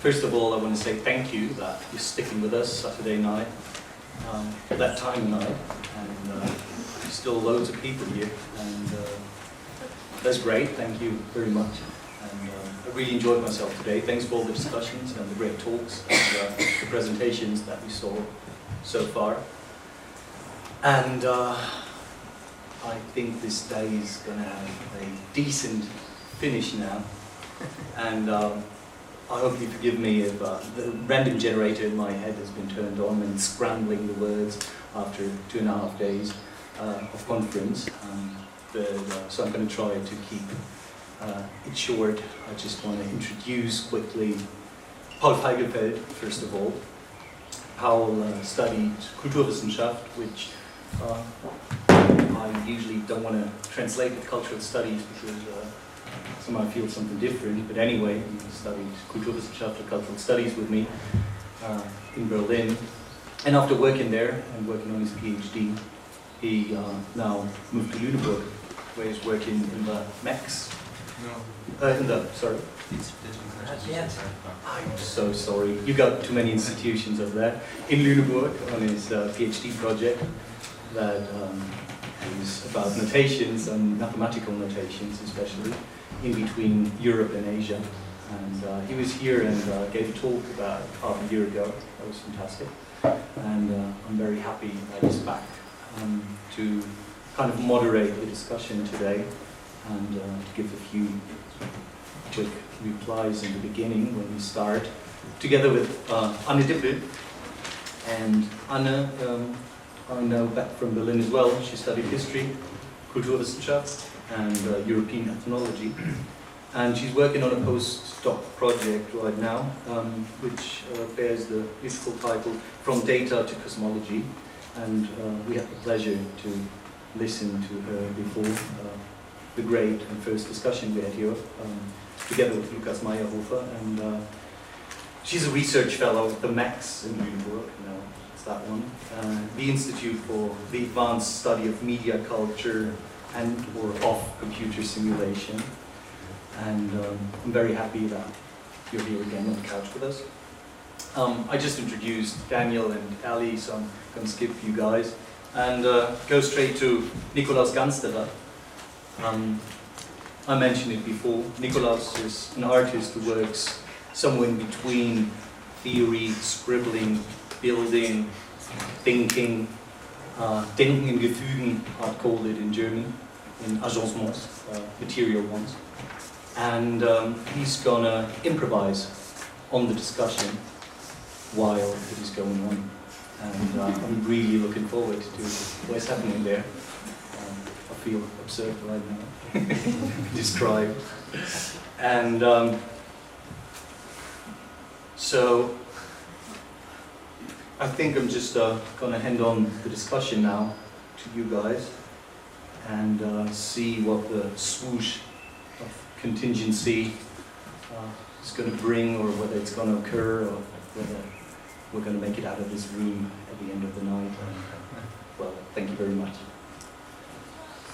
First of all, I want to say thank you that you're sticking with us Saturday night, at that time of night, and there's still loads of people here, and that's great. Thank you very much. And I really enjoyed myself today. Thanks for all the discussions and the great talks and the presentations that we saw so far. And I think this day is going to have a decent finish now. And I hope you forgive me if the random generator in my head has been turned on and scrambling the words after 2.5 days of conference. So I'm going to try to keep it short. I just want to introduce quickly Paul Feigelfeld, first of all. Paul studied Kulturwissenschaft, which I usually don't want to translate with cultural studies because somehow I feel something different. But anyway, he studied Kulturwissenschaft or cultural studies with me in Berlin. And after working there and working on his PhD, he now moved to Lüneburg, where he's working in the MEX. Sorry. I'm so sorry. You got too many institutions of that. In Lüneburg on his PhD project that is about notations and mathematical notations, especially in between Europe and Asia. And he was here and gave a talk about half a year ago. That was fantastic. And I'm very happy that he's back to kind of moderate the discussion today and to give a few quick replies in the beginning when we start, together with Anne. And Anne, I know back from Berlin as well. She studied history, Kulturwissenschaft, and European ethnology. And she's working on a postdoc project right now, which bears the beautiful title, From Data to Cosmology. And we had the pleasure to listen to her before the great and first discussion we had here, together with Lukas Meyerhofer. And she's a research fellow at the MEX in Lüneburg. No, it's that one. The Institute for the Advanced Study of Media Culture and or of Computer Simulation. And I'm very happy that you're here again on the couch with us. I just introduced Daniel and Elie, so I'm going to skip you guys and go straight to Nikolaus Gansterer. I mentioned it before. Nikolaus is an artist who works somewhere in between theory, scribbling, building, thinking, Denken in Gefügen, I'd call it in German, in agencements, material ones. And he's gonna improvise on the discussion while it is going on. And I'm really looking forward to what's happening there. I feel absurd right now, described. And so I think I'm just gonna hand on the discussion now to you guys and see what the swoosh of contingency is going to bring, or whether it's going to occur, or whether we're going to make it out of this room at the end of the night. Well, thank you very much.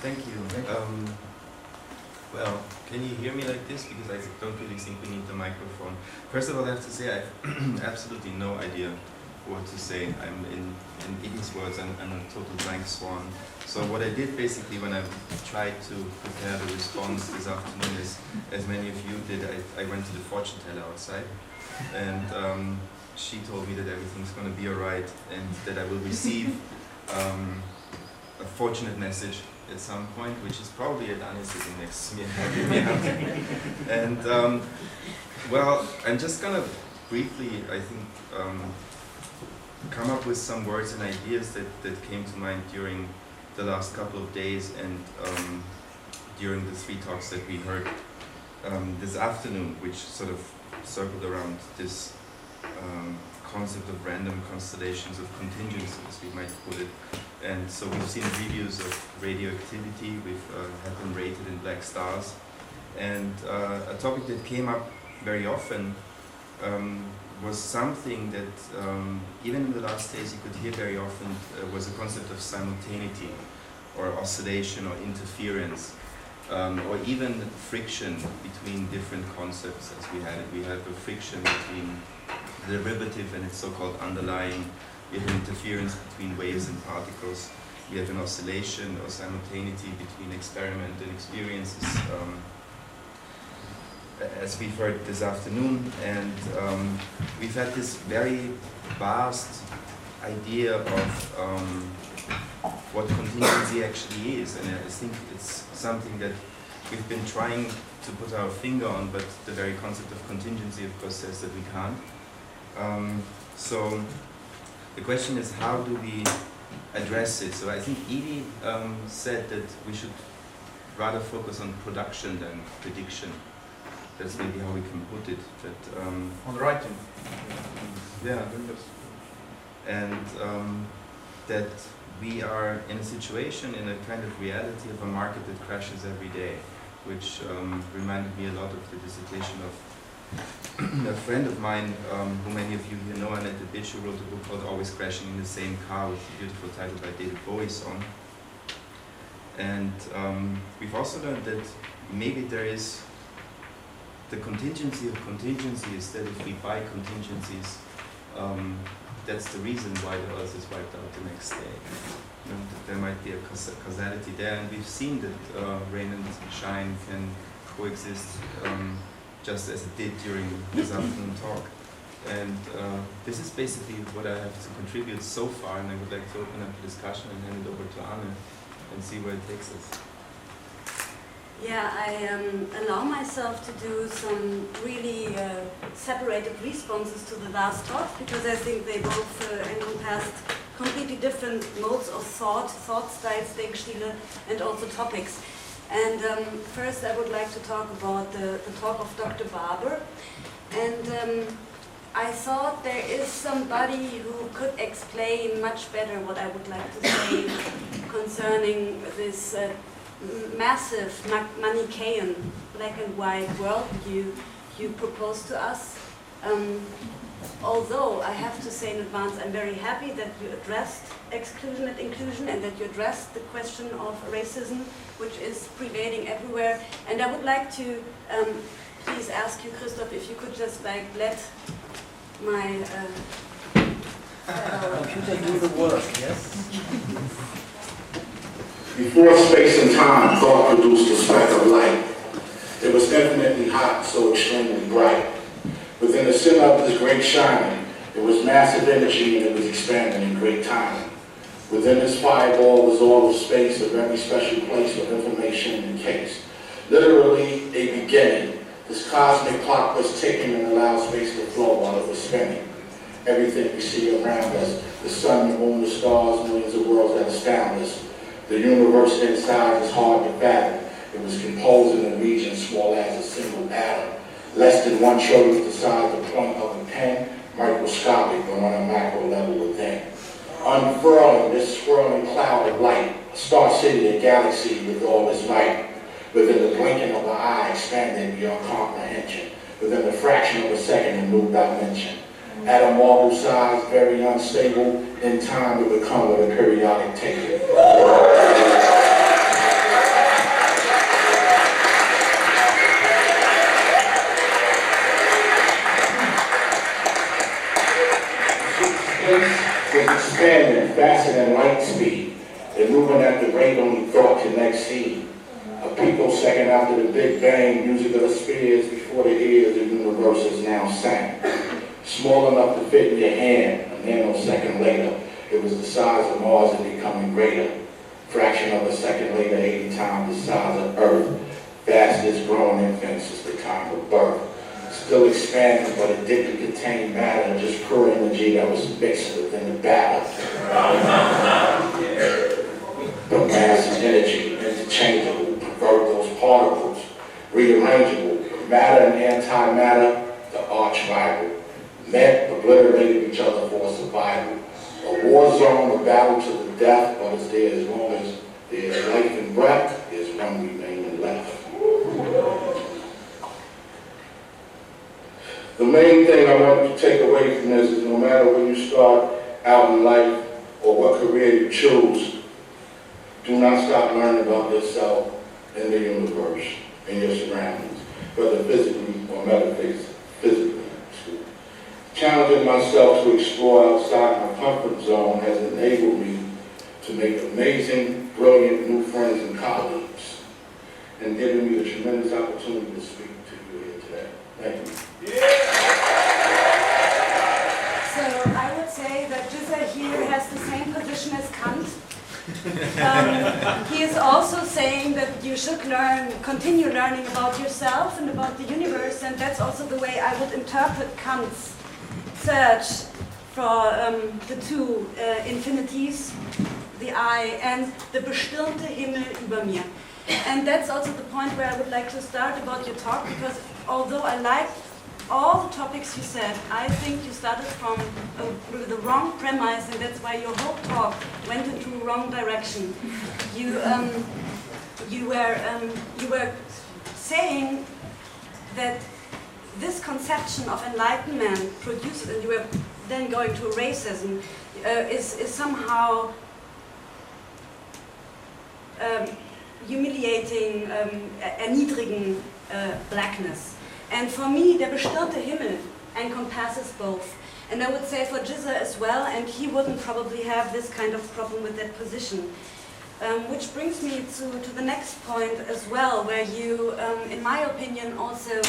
Thank you. Well, can you hear me like this? Because I don't really think we need the microphone. First of all, I have to say I have absolutely no idea what to say. I'm in Iggy's words, I'm a total blank swan. So what I did basically when I tried to prepare the response this afternoon is, as many of you did, I went to the fortune teller outside, and she told me that everything's going to be alright and that I will receive a fortunate message at some point, which is probably Adani sitting next to me and helping me out. And well, I'm just going to briefly, I think, come up with some words and ideas that came to mind during the last couple of days and during the 3 talks that we heard this afternoon, which sort of circled around this concept of random constellations of contingencies, we might put it. And so we've seen reviews of radioactivity, we've had them rated in black stars. And a topic that came up very often was something that even in the last days you could hear very often was a concept of simultaneity or oscillation or interference. or even friction between different concepts as we had it. We have a friction between the derivative and its so-called underlying. We have interference between waves and particles. We have an oscillation or simultaneity between experiment and experiences, as we've heard this afternoon. And we've had this very vast idea of what contingency actually is. And I think it's something that we've been trying to put our finger on, but the very concept of contingency, of course, says that we can't. So the question is, how do we address it? So I think Elie said that we should rather focus on production than prediction. That's maybe how we can put it. That, on the right thing. yeah. And that we are in a situation, in a kind of reality of a market that crashes every day, which reminded me a lot of the dissertation of a friend of mine, who many of you here know, Annette Bitsch, who wrote a book called Always Crashing in the Same Car, with a beautiful title by David Bowie song. And we've also learned that maybe there is the contingency of contingencies, that if we buy contingencies, that's the reason why the Earth is wiped out the next day. You know, there might be a causality there, and we've seen that rain and shine can coexist just as it did during this afternoon talk. And this is basically what I have to contribute so far, and I would like to open up the discussion and hand it over to Anne and see where it takes us. Yeah, I allow myself to do some really separated responses to the last talks, because I think they both encompassed completely different modes of thought styles, Denkstile, and also topics. And first I would like to talk about the talk of Dr. Barber. And I thought there is somebody who could explain much better what I would like to say concerning this massive Manichaean black and white world you propose to us. Although I have to say in advance, I'm very happy that you addressed exclusion and inclusion, and that you addressed the question of racism, which is prevailing everywhere. And I would like to please ask you, Christoph, if you could just let my computer do the work, yes? Before space and time thought produced a speck of light, it was infinitely hot, so extremely bright. Within the center of this great shining, it was massive energy, and it was expanding in great timing. Within this fireball was all of space, a very special place for information and case. Literally a beginning. This cosmic clock was ticking and allowed space to flow while it was spinning. Everything we see around us, the sun, the moon, the stars, millions of worlds that astound us. The universe inside is hard to fathom. It was composed in a region small as a single atom. Less than 1 trillionth the size of the point of a pen, microscopic but on a macro level within. Unfurling this swirling cloud of light, a star city, a galaxy with all its might. Within the blinking of an eye, expanding beyond comprehension. Within the fraction of a second, a new dimension. At a marble size, very unstable, in time it would come with a periodic taking. Was expanding faster than light speed, and moving at the rate only thought could exceed. A picosecond after the Big Bang, music of the spheres before the ears, the universe is now sang. Small enough to fit in your hand, a nanosecond later, it was the size of Mars and becoming greater. Fraction of a second later, 80 times the size of Earth. Fastest growing infant since the time of birth. Still expanding, but it didn't contain matter, just pure energy that was mixed within the batter. But mass and energy, interchangeable, convert those particles, rearrangeable. Matter and antimatter, the arch rival. Met, obliterated each other for survival. A war zone, a battle to the death, but it's there as long as there's life and breath, there's one remaining left. The main thing I want you to take away from this is no matter where you start out in life or what career you choose, do not stop learning about yourself. in the universe, in your surroundings, whether physically or metaphysically. Challenging myself to explore outside my comfort zone has enabled me to make amazing, brilliant new friends and colleagues, and given me the tremendous opportunity to speak to you here today. Thank you. So I would say that Gisela here has the same position as Kant. He is also saying that you should continue learning about yourself and about the universe, and that's also the way I would interpret Kant's search for the two infinities, the I and the bestürmte Himmel über mir. And that's also the point where I would like to start about your talk, because although I liked all the topics you said, I think you started from the wrong premise, and that's why your whole talk went into the wrong direction. You were saying that this conception of enlightenment produces, and you were then going to racism, is somehow humiliating, erniedrigen blackness. And for me, der bestürmte Himmel encompasses both. And I would say for Gisela as well, and he wouldn't probably have this kind of problem with that position. Which brings me to the next point as well, where you, in my opinion, also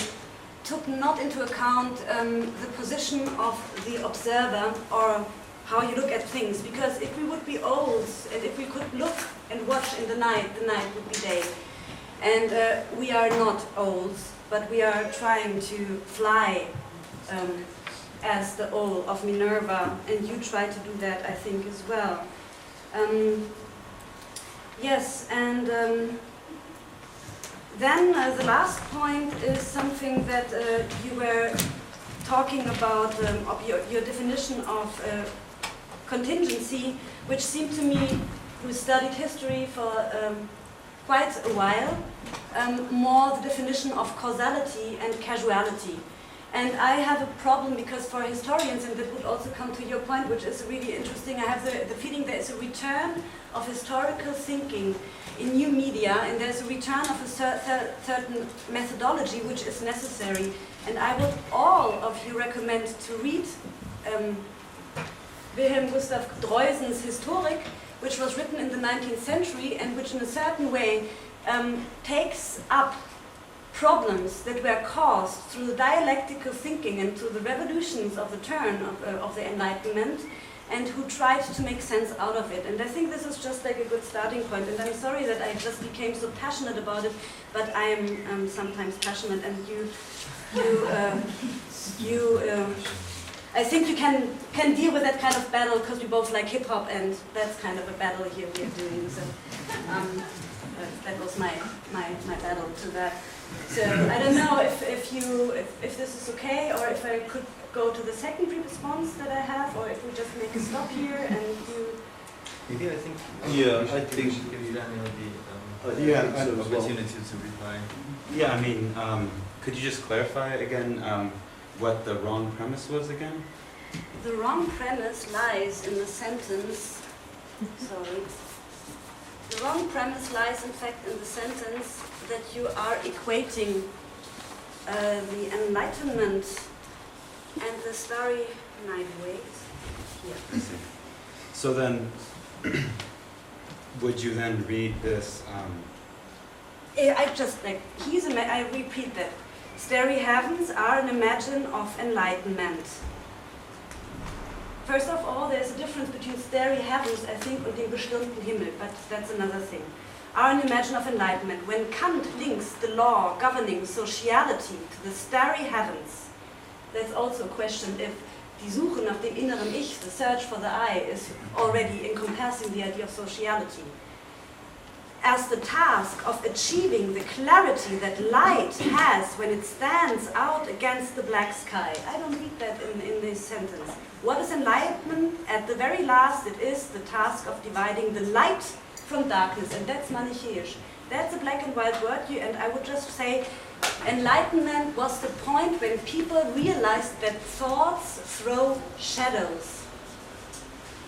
took not into account the position of the observer or how you look at things. Because if we would be owls, and if we could look and watch in the night would be day. And we are not owls, but we are trying to fly as the owl of Minerva, and you try to do that, I think, as well. Yes, and then the last point is something that you were talking about, of your definition of contingency, which seemed to me, who studied history for quite a while, more the definition of causality and casuality. And I have a problem because for historians, and that would also come to your point, which is really interesting, I have the feeling there is a return of historical thinking in new media, and there's a return of a certain methodology which is necessary. And I would all of you recommend to read Wilhelm Gustav Droysen's Historic, which was written in the 19th century and which in a certain way takes up problems that were caused through the dialectical thinking and through the revolutions of the turn of the Enlightenment, and who tried to make sense out of it. And I think this is just like a good starting point. And I'm sorry that I just became so passionate about it, but I am sometimes passionate, and I think you can deal with that kind of battle because we both like hip hop, and that's kind of a battle here we are doing. So that was my battle to that. So I don't know if this is okay, or if I could go to the secondary response that I have, or if we just make a stop here and you. Maybe I think. Yeah, I think we should give you Daniel the opportunity to reply. Yeah, I mean, could you just clarify again what the wrong premise was again? The wrong premise lies in the sentence. Sorry. The wrong premise lies, in fact, in the sentence that you are equating the Enlightenment and the Starry Night. Wait, here. So then, would you then read this? I just like I repeat that. Starry heavens are an imagine of enlightenment. First of all, there's a difference between starry heavens, I think, und dem bestürmten Himmel, but that's another thing. Are an imagine of enlightenment. When Kant links the law governing sociality to the starry heavens, that's also a question if die Suche nach dem inneren Ich, the search for the I, is already encompassing the idea of sociality. As the task of achieving the clarity that light has when it stands out against the black sky. I don't read that in this sentence. What is enlightenment? At the very last, it is the task of dividing the light from darkness, and that's manichaeish. That's a black and white word, and I would just say enlightenment was the point when people realized that thoughts throw shadows.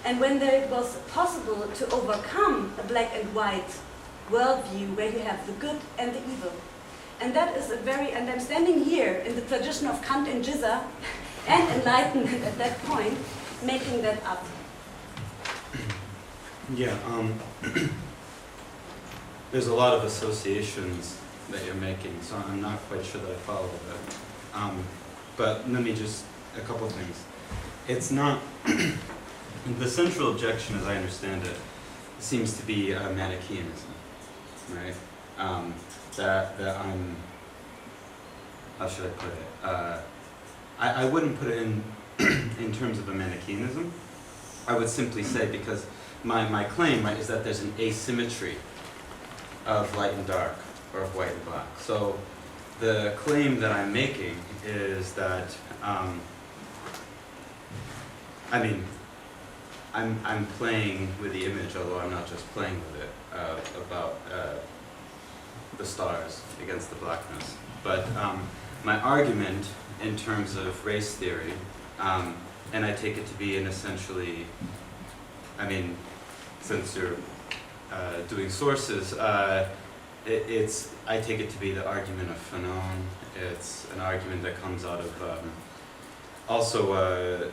And when it was possible to overcome a black and white worldview where you have the good and the evil. And that is and I'm standing here in the tradition of Kant and Gizza and Enlightenment at that point, making that up. Yeah, there's a lot of associations that you're making, so I'm not quite sure that I follow that. But let me just, a couple things. It's not, the central objection, as I understand it, seems to be Manichaeanism, right? That I'm, how should I put it? I wouldn't put it in terms of a Manichaeanism. I would simply say, because my claim, right, is that there's an asymmetry of light and dark, or of white and black. So the claim that I'm making is that, I'm playing with the image, although I'm not just playing with it, about the stars against the blackness. But my argument in terms of race theory, and I take it to be an essentially, since you're doing sources, I take it to be the argument of Fanon. It's an argument that comes out of also a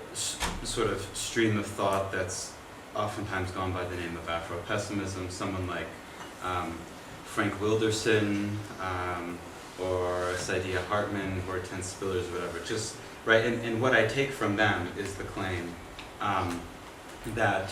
sort of stream of thought that's oftentimes gone by the name of Afro-pessimism. Someone like Frank Wilderson, or Saidiya Hartman, Hortense Spillers, or whatever. Just right, and what I take from them is the claim that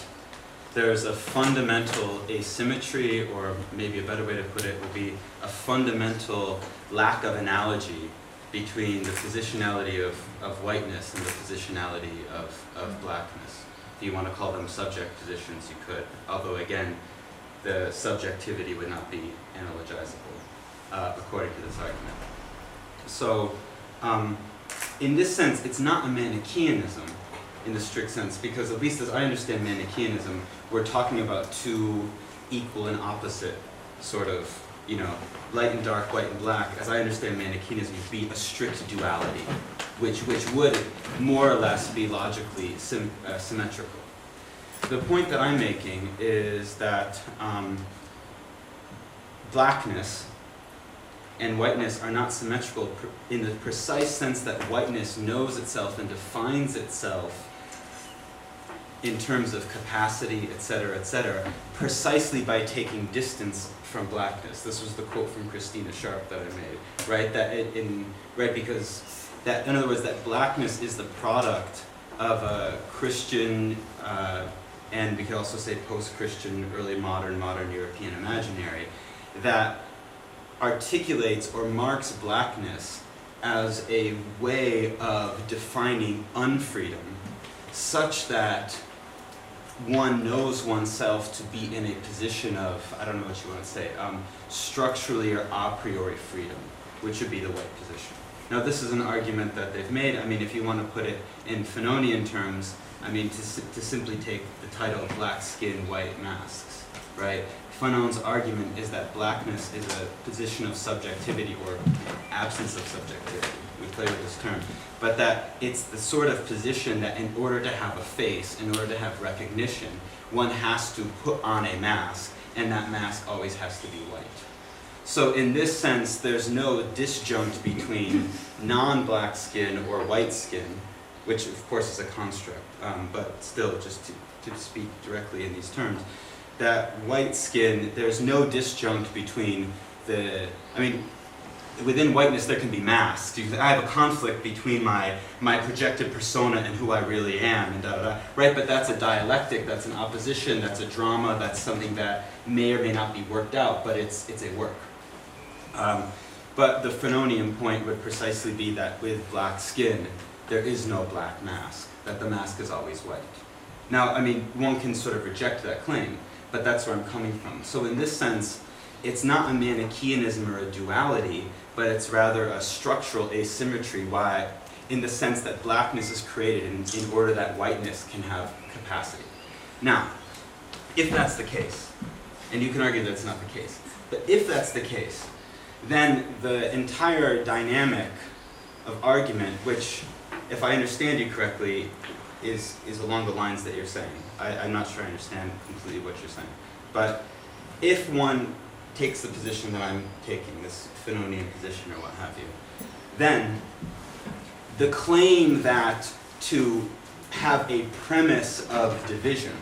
there's a fundamental asymmetry, or maybe a better way to put it would be a fundamental lack of analogy between the positionality of whiteness and the positionality of blackness. If you want to call them subject positions, you could. Although again, the subjectivity would not be analogizable according to this argument. So in this sense, it's not a Manichaeanism in the strict sense, because at least as I understand Manichaeanism, we're talking about two equal and opposite sort of, light and dark, white and black. As I understand Manichaeanism to be a strict duality, which would more or less be logically symmetrical. The point that I'm making is that blackness and whiteness are not symmetrical in the precise sense that whiteness knows itself and defines itself in terms of capacity, etc., precisely by taking distance from blackness. This was the quote from Christina Sharp that I made, right? Because that, in other words, that blackness is the product of a Christian, and we could also say post-Christian, early modern European imaginary, that articulates or marks blackness as a way of defining unfreedom, such that one knows oneself to be in a position of, I don't know what you want to say, structurally or a priori freedom, which would be the white position. Now this is an argument that they've made. If you want to put it in Fanonian terms, to simply take the title of black skin, white masks, right? Fanon's argument is that blackness is a position of subjectivity or absence of subjectivity. We play with this term. But that it's the sort of position that in order to have a face, in order to have recognition, one has to put on a mask, and that mask always has to be white. So in this sense, there's no disjunct between non-black skin or white skin, which of course is a construct, but still, just to speak directly in these terms, that white skin, there's no disjunct between within whiteness there can be masks. I have a conflict between my projected persona and who I really am, and right? But that's a dialectic, that's an opposition, that's a drama, that's something that may or may not be worked out, but it's a work. But the Fanonian point would precisely be that with black skin, there is no black mask, that the mask is always white. Now, one can sort of reject that claim, but that's where I'm coming from. So in this sense, it's not a Manichaeanism or a duality, but it's rather a structural asymmetry, in the sense that blackness is created in order that whiteness can have capacity. Now, if that's the case, and you can argue that it's not the case, but if that's the case, then the entire dynamic of argument, which, if I understand you correctly, is along the lines that you're saying. I'm not sure I understand completely what you're saying. But if one takes the position that I'm taking, this Fanonian position or what have you, then the claim that to have a premise of division,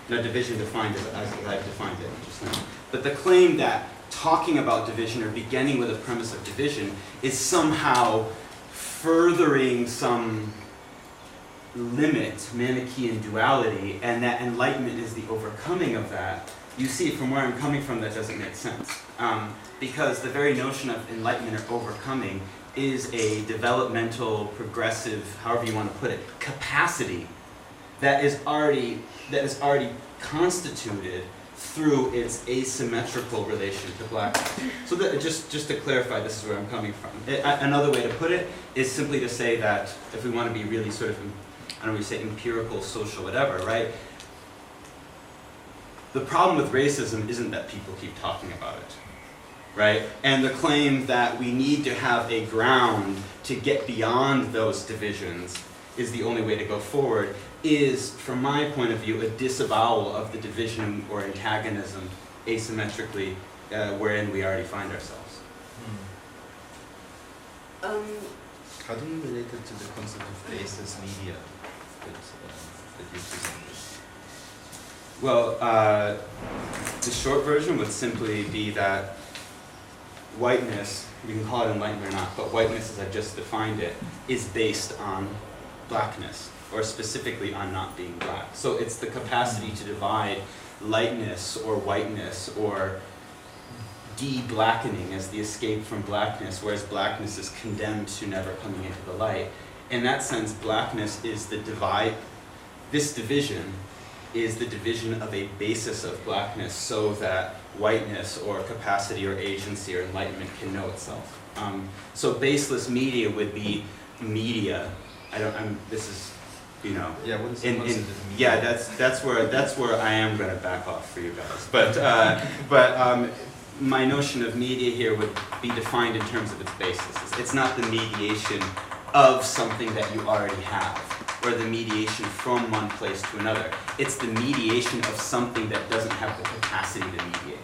now division defined as I've defined it just now, but the claim that talking about division or beginning with a premise of division is somehow furthering some limit, Manichaean duality, and that enlightenment is the overcoming of that, you see from where I'm coming from that doesn't make sense. Because the very notion of enlightenment or overcoming is a developmental, progressive, however you want to put it, capacity that is already constituted through its asymmetrical relation to blackness. So that, just to clarify, this is where I'm coming from. Another way to put it is simply to say that if we want to be really sort of, I don't know, we say empirical, social, whatever, right? The problem with racism isn't that people keep talking about it, right? And the claim that we need to have a ground to get beyond those divisions is the only way to go forward is, from my point of view, a disavowal of the division or antagonism asymmetrically wherein we already find ourselves. How do you relate it to the concept of basis media that you presented? Well, the short version would simply be that whiteness, you can call it enlightenment or not, but whiteness as I've just defined it, is based on blackness, or specifically on not being black. So it's the capacity to divide lightness or whiteness or de-blackening as the escape from blackness, whereas blackness is condemned to never coming into the light. In that sense, blackness is the divide, this division is the division of a basis of blackness so that whiteness or capacity or agency or enlightenment can know itself. So baseless media would be media. This is, you know. Yeah, what is the concept of media? Yeah, that's where I am going to back off for you guys. But my notion of media here would be defined in terms of its basis. It's not the mediation of something that you already have, or the mediation from one place to another. It's the mediation of something that doesn't have the capacity to mediate,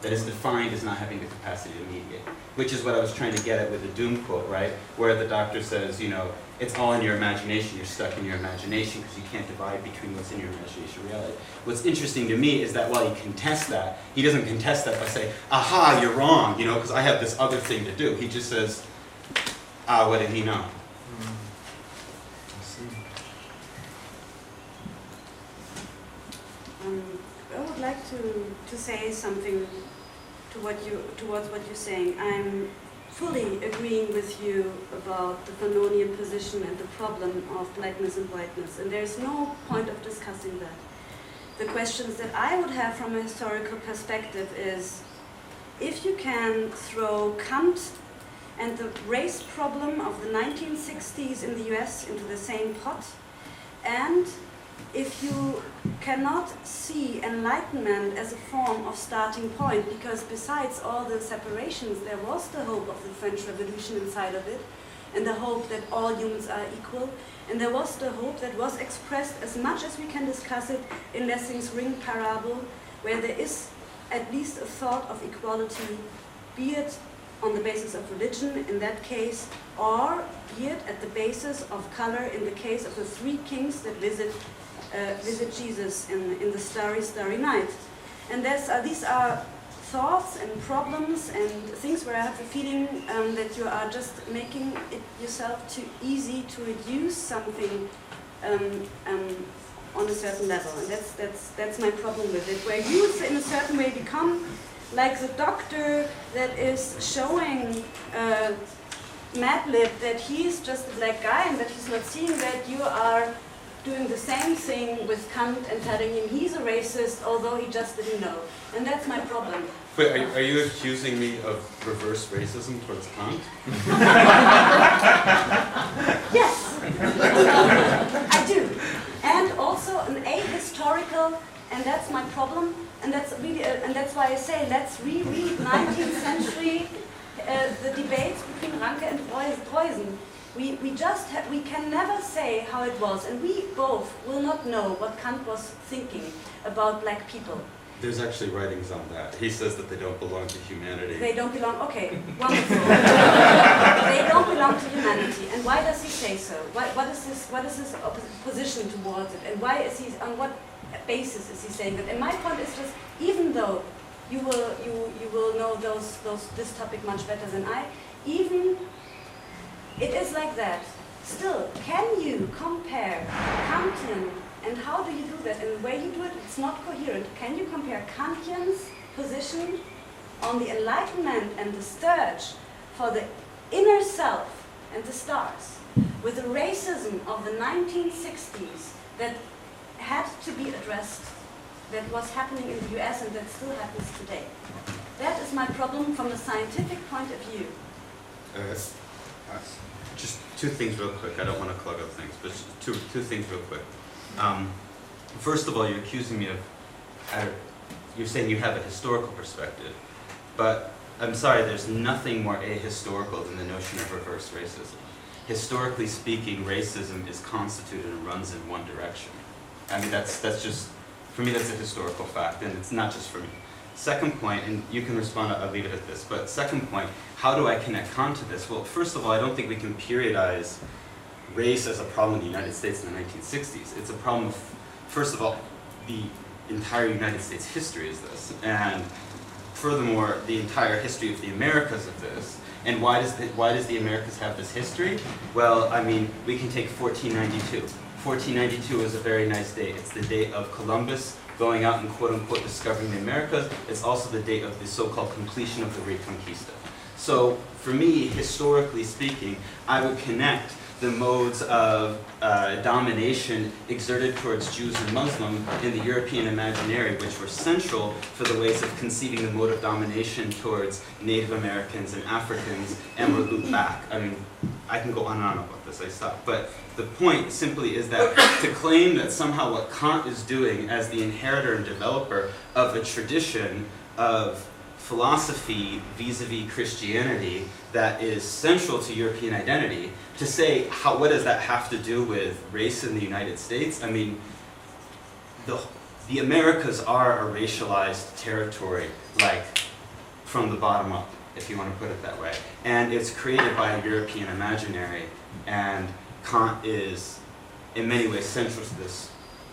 that is defined as not having the capacity to mediate, which is what I was trying to get at with the Doom quote, right? Where the doctor says, you know, it's all in your imagination, you're stuck in your imagination because you can't divide between what's in your imagination and reality. What's interesting to me is that while he contests that, he doesn't contest that by saying, aha, you're wrong, you know, because I have this other thing to do. He just says, what did he know? I would like to say something towards what you're saying. I'm fully agreeing with you about the Fanonian position and the problem of blackness and whiteness, and there's no point of discussing that. The questions that I would have from a historical perspective is, if you can throw Kant and the race problem of the 1960s in the US into the same pot, and if you cannot see enlightenment as a form of starting point, because besides all the separations, there was the hope of the French Revolution inside of it, and the hope that all humans are equal, and there was the hope that was expressed as much as we can discuss it in Lessing's ring parable, where there is at least a thought of equality, be it on the basis of religion in that case, or be it at the basis of color in the case of the three kings that visit Jesus in the starry, starry night. And these are thoughts and problems and things where I have the feeling that you are just making it yourself too easy to reduce something on a certain level. And that's my problem with it, where you in a certain way become like the doctor that is showing Mad Lib that he's just a black guy and that he's not seeing that you are doing the same thing with Kant and telling him he's a racist, although he just didn't know. And that's my problem. Wait, are you accusing me of reverse racism towards Kant? Yes, I do. And also an ahistorical, and that's my problem, and that's really, and that's why I say let's reread 19th century, the debates between Ranke and Preußen. We can never say how it was, and we both will not know what Kant was thinking about black people. There's actually writings on that. He says that they don't belong to humanity. They don't belong, okay, wonderful. They don't belong to humanity. And why does he say so? What is his position towards it? And why is he, on what basis is he saying that? And my point is just, even though you will know this topic much better than I, even it is like that. Still, can you compare Kantian, and how do you do that? And the way you do it, it's not coherent. Can you compare Kantian's position on the Enlightenment and the search for the inner self and the stars with the racism of the 1960s that had to be addressed, that was happening in the US and that still happens today? That is my problem from a scientific point of view. Just two things real quick. I don't want to clog up things, but two things real quick. First of all, you're accusing me of, you're saying you have a historical perspective, but I'm sorry, there's nothing more ahistorical than the notion of reverse racism. Historically speaking, racism is constituted and runs in one direction. I mean, that's just, for me, that's a historical fact, and it's not just for me. Second point, and you can respond, I'll leave it at this, but second point, how do I connect Kant to this? Well, first of all, I don't think we can periodize race as a problem in the United States in the 1960s. It's a problem of, first of all, the entire United States history is this, and furthermore, the entire history of the Americas of this. And why does the Americas have this history? Well, I mean, we can take 1492. 1492 is a very nice date. It's the date of Columbus going out and quote-unquote discovering the Americas. It's also the date of the so-called completion of the Reconquista. So for me, historically speaking, I would connect the modes of domination exerted towards Jews and Muslims in the European imaginary, which were central for the ways of conceiving the mode of domination towards Native Americans and Africans, and were looped back. I mean, I can go on and on about this, I stop. But the point simply is that to claim that somehow what Kant is doing as the inheritor and developer of a tradition of philosophy vis-a-vis Christianity that is central to European identity, to say, what does that have to do with race in the United States? I mean, the Americas are a racialized territory, like from the bottom up, if you want to put it that way. And it's created by a European imaginary, and Kant is, in many ways, central to this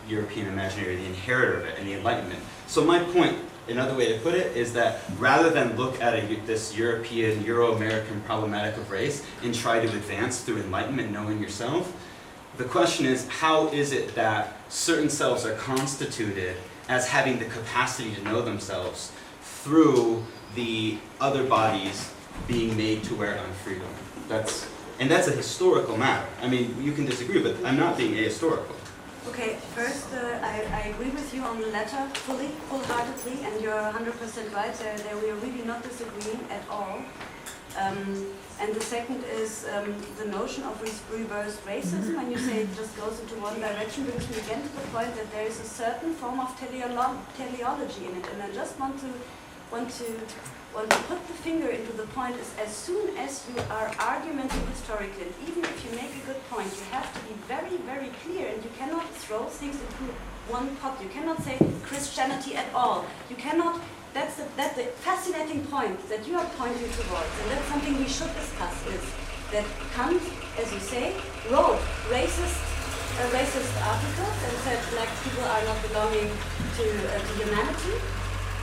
European imaginary, the inheritor of it, and the Enlightenment. So my point, another way to put it, is that rather than look at this European, Euro-American problematic of race and try to advance through enlightenment, knowing yourself, the question is, how is it that certain selves are constituted as having the capacity to know themselves through the other bodies being made to wear unfreedom? And that's a historical matter. I mean, you can disagree, but I'm not being ahistorical. Okay, first, I agree with you on the latter full-heartedly, and you're 100% right. There we are really not disagreeing at all. And the second is the notion of reverse racism. When you say it just goes into one direction, brings me again to the point that there is a certain form of teleology in it. And I just want to put the finger into the point is, as soon as you are argumenting historically, and even if you make a good point, you have to be very, very clear, and you cannot throw things into one pot. You cannot say Christianity at all. You cannot. That's the fascinating point that you are pointing towards, and that's something we should discuss, is that Kant, as you say, wrote racist articles and said black people are not belonging to humanity,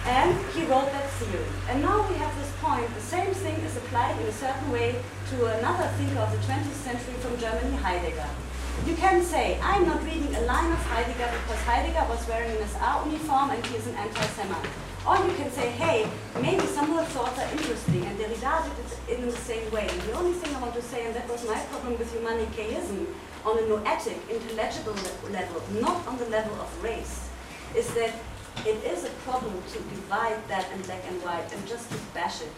and he wrote that theory. And now we have this point, the same thing is applied in a certain way to another thinker of the 20th century from Germany, Heidegger. You can say, I'm not reading a line of Heidegger because Heidegger was wearing an SA uniform and he is an anti-Semite. Or you can say, hey, maybe some of the thoughts are interesting, and Derrida did it in the same way. And the only thing I want to say, and that was my problem with Humanicaism, on a noetic, intelligible level, not on the level of race, is that it is a problem to divide that in black and white and just to bash it.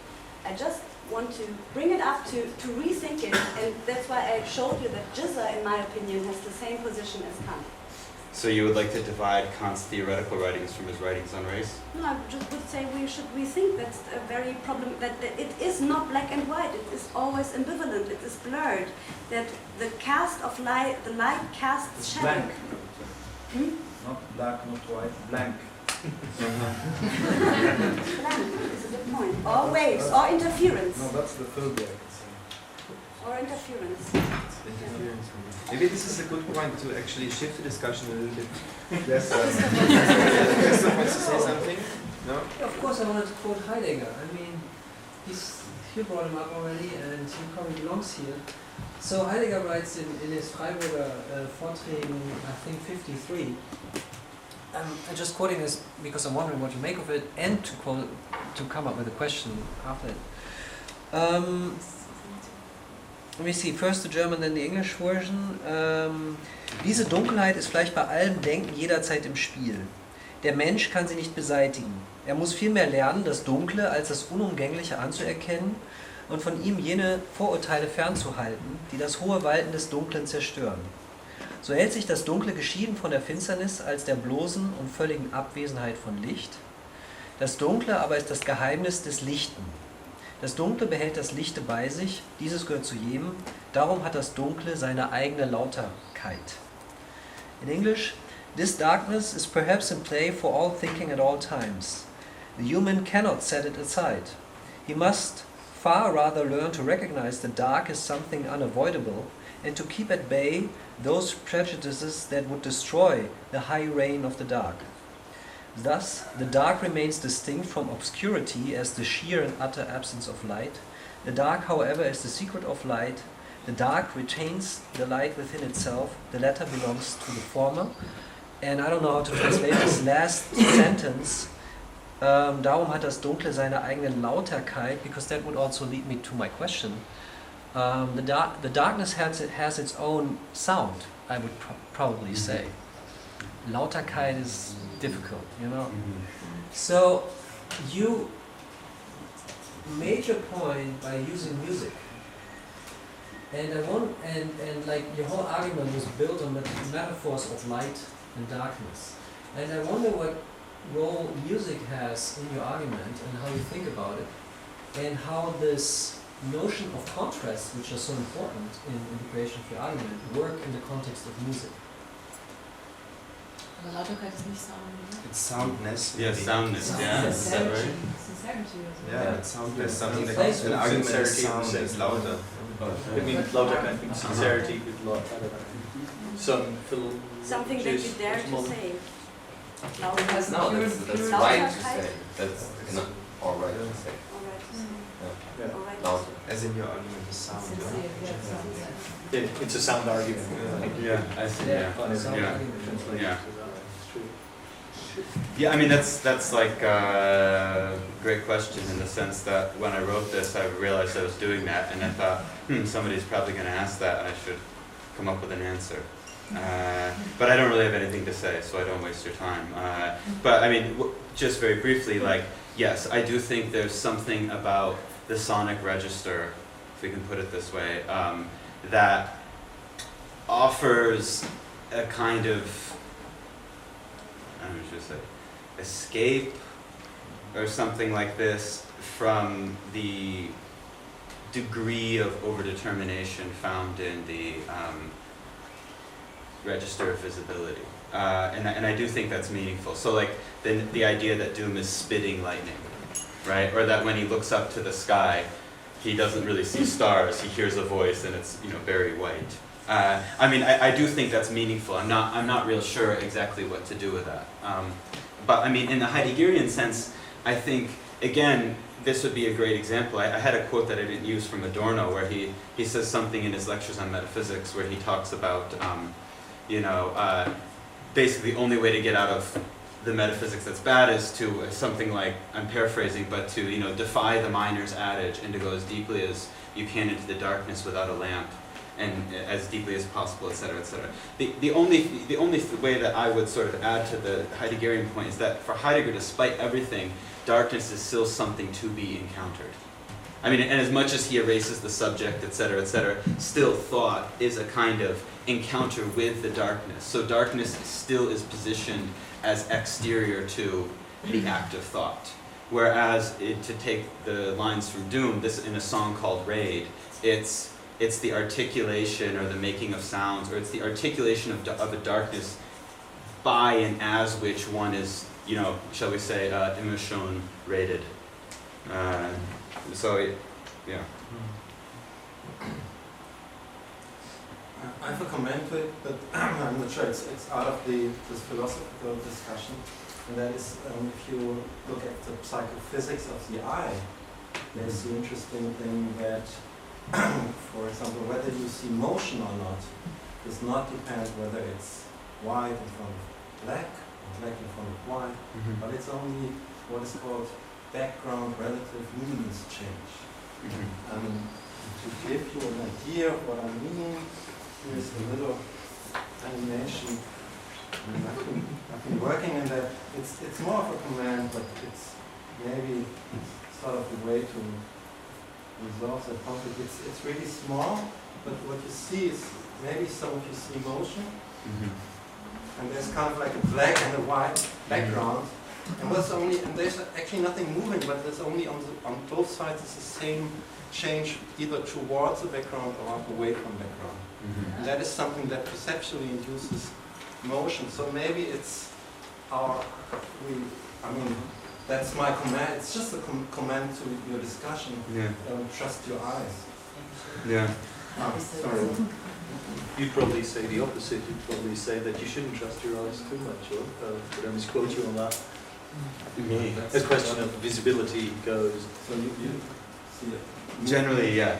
I just want to bring it up to rethink it, and that's why I showed you that Gisler, in my opinion, has the same position as Kant. So you would like to divide Kant's theoretical writings from his writings on race? No, I just would say we should rethink. That's a very problem, that it is not black and white, it is always ambivalent, it is blurred, that the cast of light, the light casts shadow. Blank. Not black, not white, blank. Is a good point. Or waves, or interference. No, that's the third way. Or interference. Interference. Maybe this is a good point to actually shift the discussion a little bit. Yes, Christoph wants to say something? No? Of course, I wanted to quote Heidegger. I mean, you brought him up already, and he probably belongs here. So Heidegger writes in his Freiburger Vorträgen, I think 53. I'm just quoting this because I'm wondering what you make of it, and to come up with a question after it. Let me see, first the German, then the English version. Diese Dunkelheit ist vielleicht bei allem Denken jederzeit im Spiel. Der Mensch kann sie nicht beseitigen. Er muss vielmehr lernen, das Dunkle als das Unumgängliche anzuerkennen und von ihm jene Vorurteile fernzuhalten, die das hohe Walten des Dunklen zerstören. So hält sich das Dunkle geschieden von der Finsternis als der bloßen und völligen Abwesenheit von Licht. Das Dunkle aber ist das Geheimnis des Lichten. Das Dunkle behält das Lichte bei sich, dieses gehört zu jedem, darum hat das Dunkle seine eigene Lauterkeit. In English, this darkness is perhaps in play for all thinking at all times. The human cannot set it aside. He must far rather learn to recognize the dark as something unavoidable and to keep at bay those prejudices that would destroy the high reign of the dark. Thus, the dark remains distinct from obscurity as the sheer and utter absence of light. The dark, however, is the secret of light. The dark retains the light within itself. The latter belongs to the former. And I don't know how to translate this last sentence. Darum hat das Dunkle seine eigene Lauterkeit, because that would also lead me to my question. The darkness has its own sound, I would probably say. Lauterkeit is difficult, you know. So you made your point by using music, and like your whole argument was built on metaphors of light and darkness. And I wonder what role music has in your argument and how you think about it, and how this notion of contrast, which are so important in the creation of your argument, work in the context of music. Aber Lauterkeit ist nicht Sound, oder? It's soundness. Yeah, soundness, yeah. Is that right? Sincerity or something. Yeah, it's soundness. Something like Place an with argument is sincerity sound, is louder. I mean, lauter kind of sincerity with Something that you dare to say. Lauter has No, pure, that's pure right to Lauterkeit. say. That's not all right to say. Alright. Yeah. Alright. Louder. As in your argument is sound. Sincere, yeah, sound. Yeah, it's a sound argument. Yeah, I see, yeah. Sound Yeah. argument. Yeah. Yeah, I mean that's like a great question in the sense that when I wrote this, I realized I was doing that, and I thought, somebody's probably going to ask that, and I should come up with an answer. But I don't really have anything to say, so I don't waste your time. But I mean, just very briefly, like, yes, I do think there's something about the sonic register, if we can put it this way, that offers a kind of, I don't know what you should say, escape or something like this from the degree of overdetermination found in the register of visibility. And I do think that's meaningful. So like the idea that Doom is spitting lightning, right? Or that when he looks up to the sky, he doesn't really see stars, he hears a voice and it's, very white. I mean, I do think that's meaningful. I'm not real sure exactly what to do with that. But I mean, in the Heideggerian sense, I think, again, this would be a great example. I had a quote that I didn't use from Adorno where he says something in his lectures on metaphysics where he talks about, basically the only way to get out of the metaphysics that's bad is to something like, I'm paraphrasing, but to, defy the miner's adage and to go as deeply as you can into the darkness without a lamp, and as deeply as possible, etc., etc. The only way that I would sort of add to the Heideggerian point is that for Heidegger, despite everything, darkness is still something to be encountered. I mean, and as much as he erases the subject, etc., still thought is a kind of encounter with the darkness. So darkness still is positioned as exterior to the act of thought. Whereas, to take the lines from Doom, this in a song called Raid, it's the articulation or the making of sounds, or it's the articulation of a darkness by and as which one is shall we say, Emotion rated. So, yeah. I have a comment to it, but I'm not sure it's out of this philosophical discussion. And that is, if you look at the psychophysics of the eye, there's the interesting thing that, for example, whether you see motion or not does not depend whether it's white in front of black or black in front of white, but it's only what is called background relative luminance change. To give you an idea of what I mean, here's a little animation. I've been working in that. It's more of a command, but it's maybe sort of the way to resolve that conflict. It's really small, but what you see is maybe some of you see motion, and there's kind of like a black and a white background, and there's actually nothing moving, but there's only on both sides it's the same change, either towards the background or away from background. And that is something that perceptually induces motion. So maybe it's that's my command. It's just a command to your discussion. Yeah. Trust your eyes. Yeah. Sorry. You'd probably say the opposite. You'd probably say that you shouldn't trust your eyes too much, or would I misquote you on that? Me. The question of visibility goes. So you see it. Generally, yeah.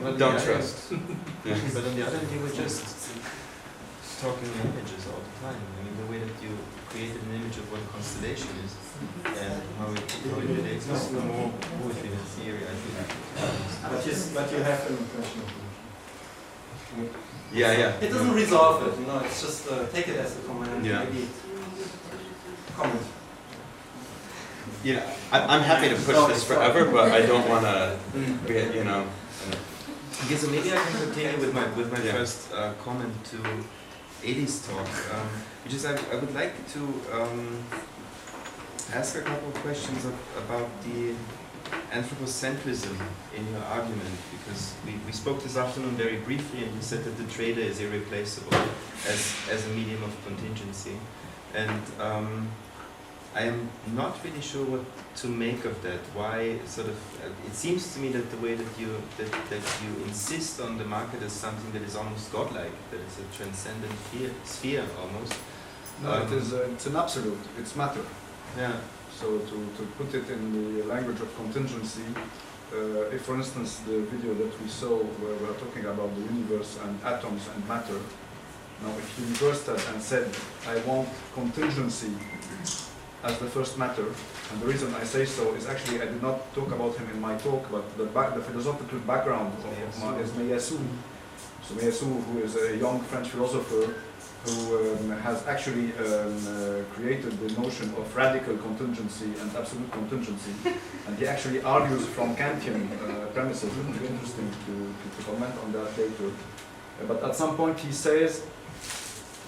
but Don't yeah, trust. Yeah. But on the other hand, you were just talking in images all the time. I mean, the way that you created an image of what a constellation is and how it relates is more poetry than theory, I think. But you have an impression of motion. Yeah. It doesn't resolve it, it's just take it as a command, maybe comment. I'm happy to push this forever, but I don't want to, Okay, so maybe I can continue with my first comment to Elie's talk, which is I would like to ask a couple of questions about the anthropocentrism in your argument, because we spoke this afternoon very briefly, and you said that the trader is irreplaceable as a medium of contingency, and I am not really sure what to make of that. Why it seems to me that the way that you insist on the market as something that is almost godlike, that it's a transcendent sphere almost. No, it's an absolute. It's matter. Yeah. So to put it in the language of contingency, if for instance the video that we saw where we are talking about the universe and atoms and matter, now if you reversed that and said I want contingency as the first matter, and the reason I say so is actually I did not talk about him in my talk, but the philosophical background of is Meillassoux. So Meillassoux, who is a young French philosopher who has actually created the notion of radical contingency and absolute contingency, and he actually argues from Kantian premises. It would be interesting to comment on that later. But at some point he says,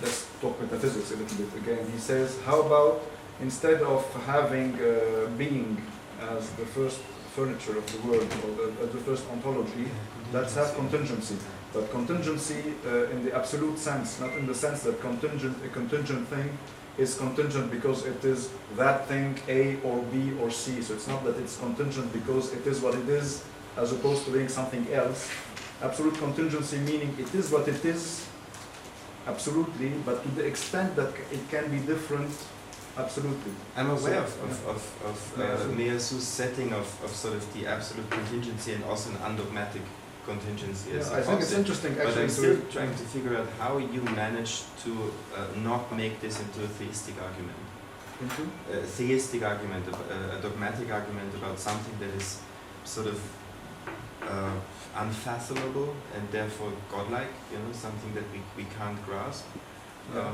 let's talk metaphysics a little bit again, he says, how about instead of having being as the first furniture of the world, or as the first ontology, let's have contingency. But contingency in the absolute sense, not in the sense that a contingent thing is contingent because it is that thing A or B or C. So it's not that it's contingent because it is what it is, as opposed to being something else. Absolute contingency meaning it is what it is, absolutely, but to the extent that it can be different, absolutely. I'm aware of Meillassoux' setting of sort of the absolute contingency and also an undogmatic contingency. Yeah, I think it's interesting actually. But I'm still trying to figure out how you manage to not make this into a theistic argument. Into? A theistic argument, a dogmatic argument about something that is sort of unfathomable and therefore godlike, something that we can't grasp. Yeah.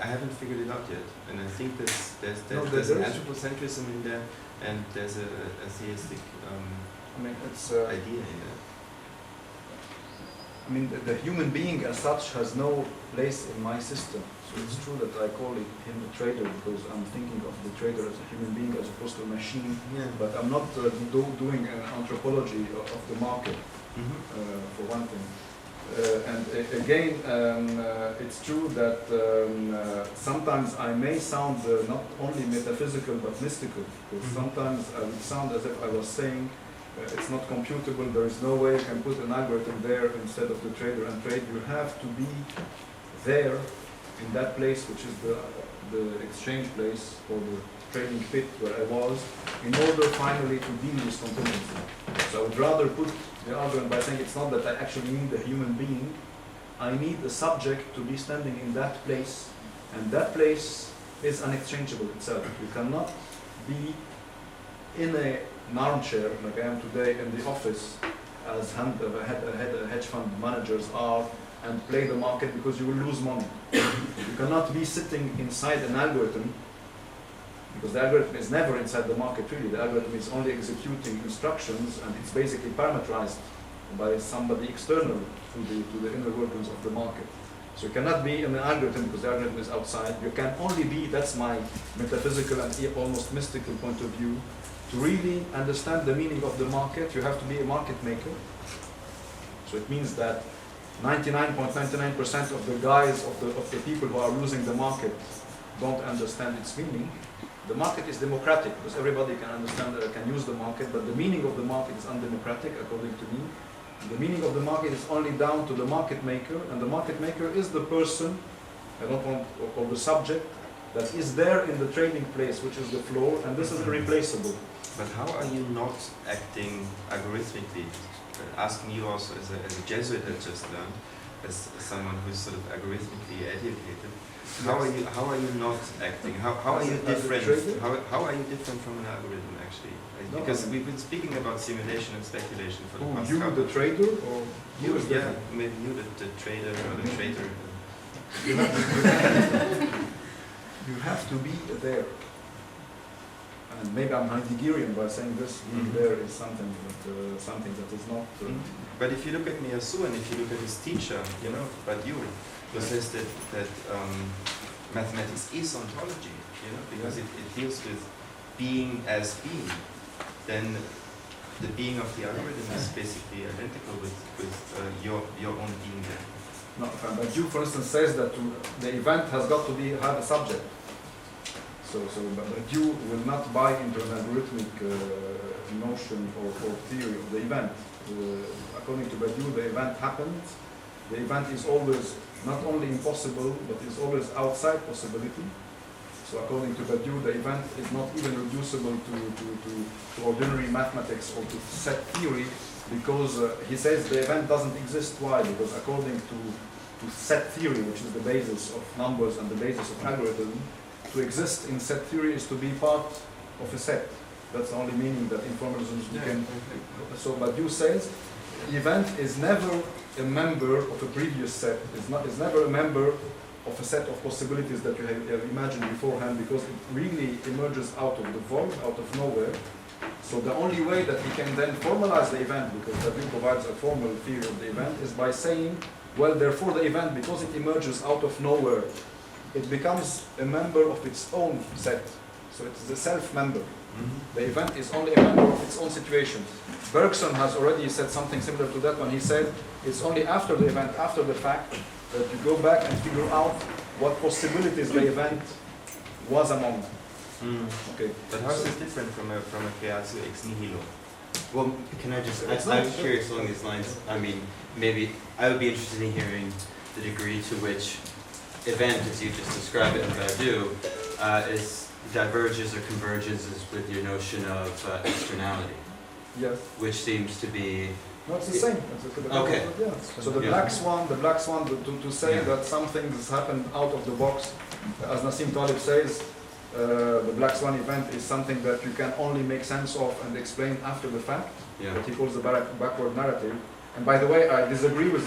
I haven't figured it out yet, and I think there's an anthropocentrism in there, and there's a theistic idea in there. I mean, the human being as such has no place in my system. So it's true that I call him a trader because I'm thinking of the trader as a human being as opposed to a machine. Yeah. But I'm not doing an anthropology of the market, for one thing. Again, it's true that sometimes I may sound not only metaphysical but mystical, because sometimes I would sound as if I was saying it's not computable, there is no way you can put an algorithm there instead of the trader and trade. You have to be there in that place, which is the exchange place or the trading pit where I was, in order finally to deal with contingency. So I would rather put the argument by saying it's not that I actually need a human being, I need a subject to be standing in that place, and that place is unexchangeable itself. You cannot be in an armchair like I am today in the office as hedge fund managers are and play the market, because you will lose money. You cannot be sitting inside an algorithm, because the algorithm is never inside the market really. The algorithm is only executing instructions, and it's basically parameterized by somebody external to the inner workings of the market. So you cannot be in an algorithm because the algorithm is outside. You can only be, that's my metaphysical and almost mystical point of view, to really understand the meaning of the market, you have to be a market maker. So it means that 99.99% of the guys, of the people who are losing the market don't understand its meaning. The market is democratic because everybody can understand, can use the market, but the meaning of the market is undemocratic according to me. The meaning of the market is only down to the market maker, and the market maker is the person, or the subject, that is there in the trading place, which is the floor, and this is irreplaceable. But how are you not acting algorithmically? Asking you also as a Jesuit I just learned, as someone who's sort of algorithmically educated, how are you not acting? How are you different? How are you different from an algorithm actually? Because we've been speaking about simulation and speculation for the past you couple. the trader, or You, yeah, maybe you the trader or the traitor. you have to be there. And maybe I'm Heideggerian by saying this. Being there is something that is not. But if you look at Miyasu and if you look at his teacher, Badiou, who says that mathematics is ontology, because it deals with being as being, then the being of the algorithm is basically identical with your own being there. No, but you, for instance, says that the event has got to have a subject. But you will not buy into an algorithmic notion or theory of the event. According to Badiou, the event happens. The event is always not only impossible, but is always outside possibility. So according to Badiou, the event is not even reducible to ordinary mathematics or to set theory, because he says the event doesn't exist. Why? Because according to set theory, which is the basis of numbers and the basis of algorithm, to exist in set theory is to be part of a set. That's the only meaning that informalism can. So Badiou says the event is never a member of a previous set. Is never a member of a set of possibilities that you have imagined beforehand, because it really emerges out of the void, out of nowhere. So the only way that we can then formalize the event, because Badiou provides a formal theory of the event, is by saying, well, therefore the event, because it emerges out of nowhere, it becomes a member of its own set. So it's the self-member. The event is only a member of its own situation. Bergson has already said something similar to that when he said it's only after the event, after the fact, that you go back and figure out what possibilities the event was among. Okay. But how is this different from a creatio ex nihilo? Well, can I just, I'm curious along these lines. I mean, maybe I would be interested in hearing the degree to which event, as you just described it in Badiou, diverges or converges with your notion of externality. Yes. Which seems to be... No, it's the same. Okay. Yeah. So the black swan, to say that some things happened out of the box, as Nassim Taleb says, the black swan event is something that you can only make sense of and explain after the fact. Yeah. What he calls the backward narrative. And by the way, I disagree with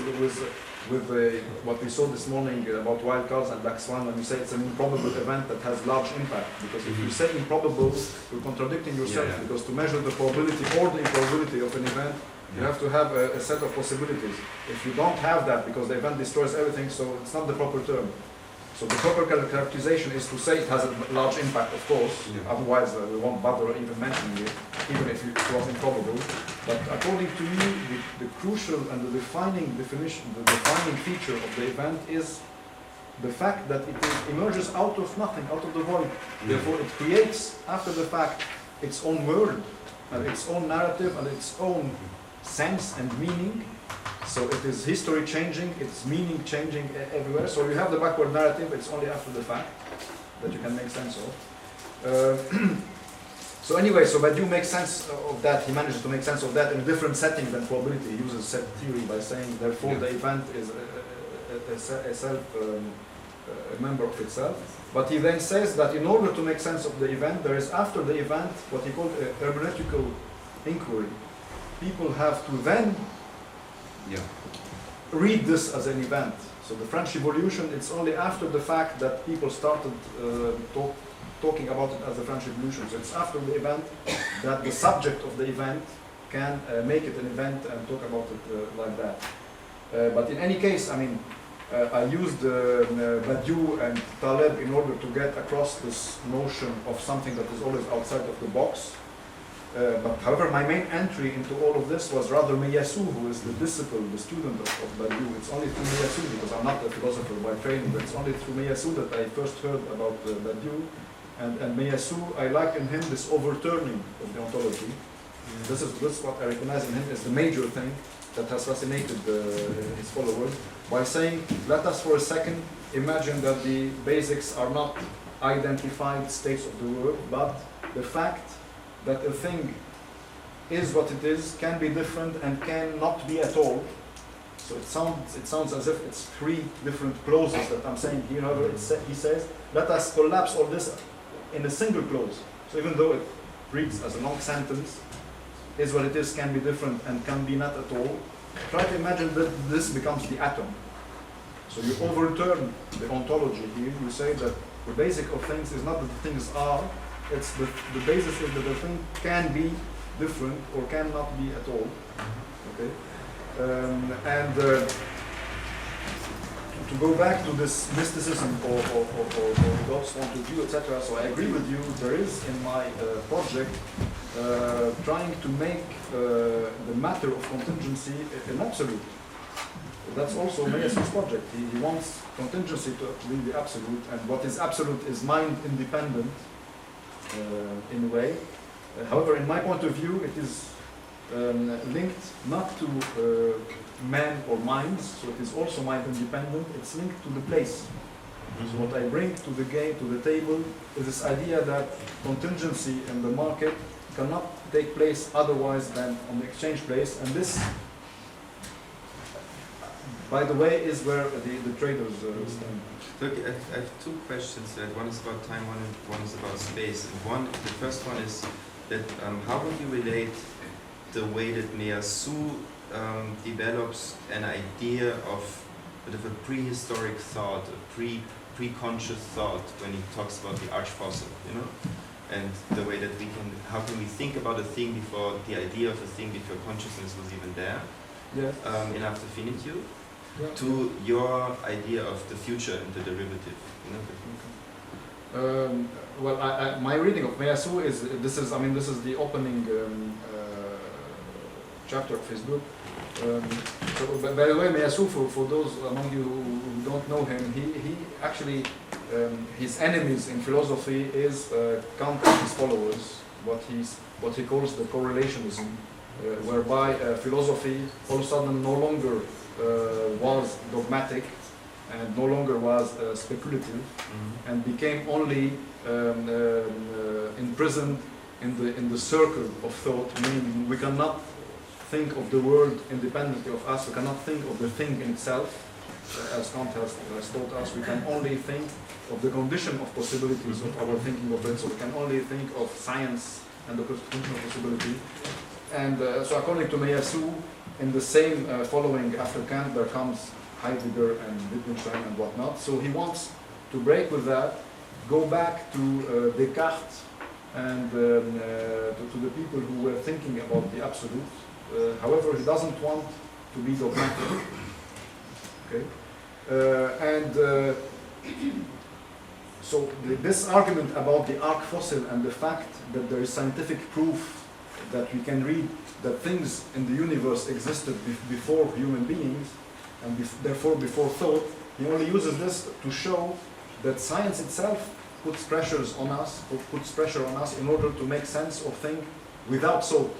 what we saw this morning about wild cards and black swan when you say it's an improbable event that has large impact. Because if you say improbable, you're contradicting yourself. Yeah. Because to measure the probability or the improbability of an event, you have to have a set of possibilities. If you don't have that, because the event destroys everything, so it's not the proper term. So the proper characterization is to say it has a large impact, of course, Yeah. otherwise we won't bother even mentioning it, even if it was improbable. But according to me, the crucial and the defining definition, the defining feature of the event is the fact that it emerges out of nothing, out of the void. Therefore, it creates, after the fact, its own world, and its own narrative, and its own sense and meaning. So it is history changing, it's meaning changing everywhere. So you have the backward narrative, it's only after the fact that you can make sense of. So anyway, so Badiou makes sense of that, he manages to make sense of that in a different setting than probability. He uses set theory by saying, therefore, the event is a member of itself. But he then says that in order to make sense of the event, there is after the event what he called a hermeneutical inquiry. People have to then read this as an event. So the French Revolution, it's only after the fact that people started talking about it as the French Revolution. So it's after the event that the subject of the event can make it an event and talk about it like that. But in any case, I mean, I used Badiou and Taleb in order to get across this notion of something that is always outside of the box. But however, my main entry into all of this was rather Meyassou, who is the disciple, the student of Badiou. It's only through Meyassou, because I'm not a philosopher by training, but it's only through Meyassou that I first heard about Badiou. And Meyassou, I like in him this overturning of the ontology. This is what I recognize in him as the major thing that has fascinated his followers, by saying, let us for a second imagine that the basics are not identified states of the world, but the fact that a thing is what it is, can be different and cannot be at all. So it sounds as if it's three different clauses that I'm saying here. However, he says, let us collapse all this in a single clause. So even though it reads as a long sentence, is what it is, can be different and can be not at all, try to imagine that this becomes the atom. So you overturn the ontology here. You say that the basic of things is not that the things are, it's the basis is that the thing can be different or cannot be at all. Okay, to go back to this mysticism or God's point of view, etc. So I agree with you. There is in my project trying to make the matter of contingency an absolute. That's also Meyassou's project. He wants contingency to be the absolute, and what is absolute is mind independent in a way. However, in my point of view, it is linked not to man or minds, so it is also mind independent. It's linked to the place. So what I bring to the game, to the table, is this idea that contingency in the market cannot take place otherwise than on the exchange place, and this, by the way, is where the traders stand. Look, I have two questions. One is about time, one is about space. And the first one is that how would you relate the way that Meyassou develops an idea of a prehistoric thought, a pre-conscious thought when he talks about the arch fossil, you know, and the way that how can we think about a thing before the idea of a thing before consciousness was even there, Yes. in after finitude, Yeah. to your idea of the future and the derivative, you know. Well, my reading of Meyassou is this is the opening chapter of his book. So, by the way, Meyassou, for those among you who don't know him, he actually his enemies in philosophy is Kant and his followers. What he calls the correlationism, whereby philosophy all of a sudden no longer was dogmatic and no longer was speculative, and became only imprisoned in the circle of thought. Meaning, we cannot think of the world independently of us. We cannot think of the thing in itself, as Kant has taught us. We can only think of the condition of possibilities of our thinking of it. So we can only think of science and the condition of possibility. And so, according to Meyassou, in the same following after Kant, there comes Heidegger and Wittgenstein and whatnot. So he wants to break with that, go back to Descartes and to the people who were thinking about the absolute. However, he doesn't want to be dogmatic. Okay, So this argument about the arc fossil and the fact that there is scientific proof that we can read that things in the universe existed before human beings and therefore before thought, he only uses this to show that science itself puts pressure on us in order to make sense of things without thought,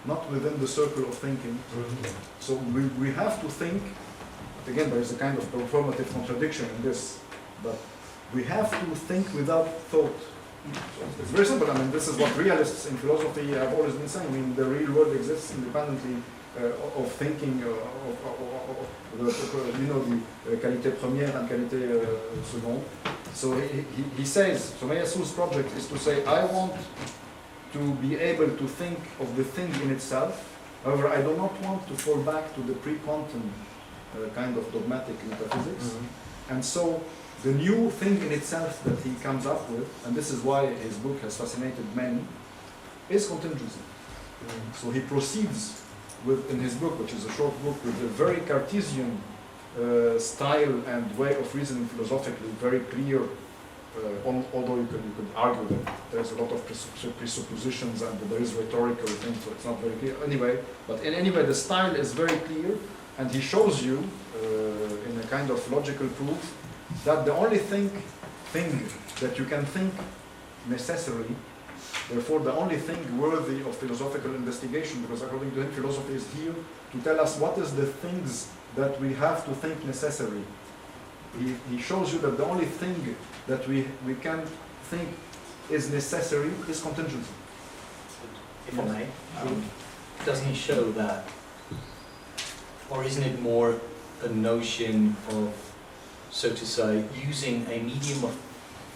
not within the circle of thinking. So we have to think, but again there is a kind of performative contradiction in this, but we have to think without thought. So it's very simple. I mean, this is what realists in philosophy have always been saying. I mean, the real world exists independently of thinking, the qualité première and qualité seconde. So he says, so Mayasu's project is to say, I want to be able to think of the thing in itself. However, I do not want to fall back to the pre-quantum kind of dogmatic metaphysics. And so the new thing in itself that he comes up with, and this is why his book has fascinated many, is contingency. So he proceeds with, in his book, which is a short book, with a very Cartesian style and way of reasoning philosophically, very clear, although you could argue that there's a lot of presuppositions and there is rhetorical things, so it's not very clear. Anyway, but in any way, the style is very clear, and he shows you, in a kind of logical proof, that the only thing that you can think necessarily, therefore the only thing worthy of philosophical investigation, because according to him philosophy is here to tell us what is the things that we have to think necessary. He shows you that the only thing that we can think is necessary is contingency. If I may, doesn't he show that, or isn't it more a notion of, so to say, using a medium of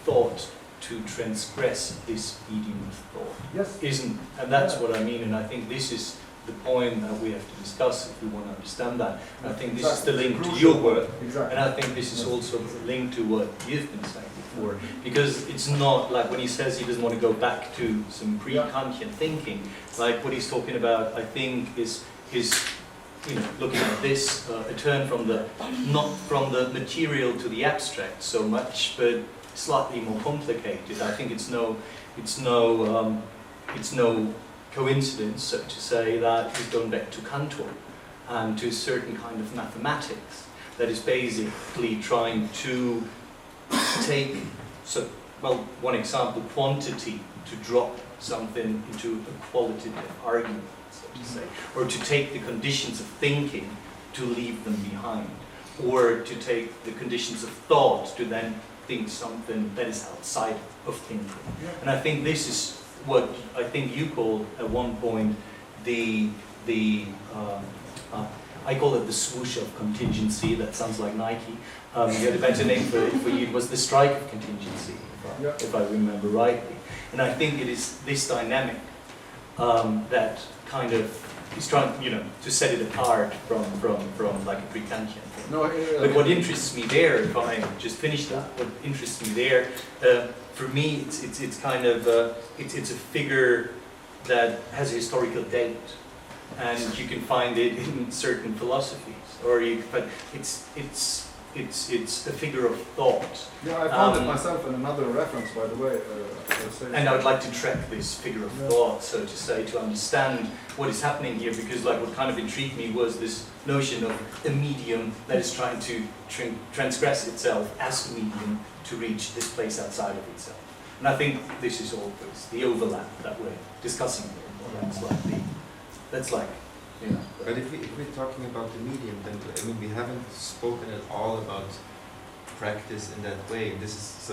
thought to transgress this medium of thought? Yes. And that's what I mean, and I think this is the point that we have to discuss if we want to understand that. And I think this is the link to your work, and I think this is also the link to what you've been saying before, because it's not like when he says he doesn't want to go back to some pre-Kantian thinking, like what he's talking about, I think is looking at this, a turn from not from the material to the abstract so much, but slightly more complicated. I think it's no coincidence, so to say, that he's going back to Cantor and to a certain kind of mathematics that is basically trying to take, one example, quantity, to drop something into a qualitative argument, so to say, or to take the conditions of thinking to leave them behind, or to take the conditions of thought to then think something that is outside of thinking. And I think this is what I think you called at one point I call it the swoosh of contingency. That sounds like Nike. You had a better name for you. It was the strike of contingency, if I remember rightly. And I think it is this dynamic that kind of is trying, to set it apart from like a pre-Kantian. But what interests me there, if I just finish that, what interests me there, for me, it's kind of it's a figure that has a historical date, and you can find it in certain philosophies, but it's a figure of thought. Yeah, I found it myself in another reference, by the way. And I would like to track this figure of thought, so to say, to understand what is happening here, because what kind of intrigued me was this notion of a medium that is trying to transgress itself as a medium to reach this place outside of itself. And I think this is always the overlap that we're discussing here. That's like. But if we're talking about the medium, then we haven't spoken at all about practice in that way. This is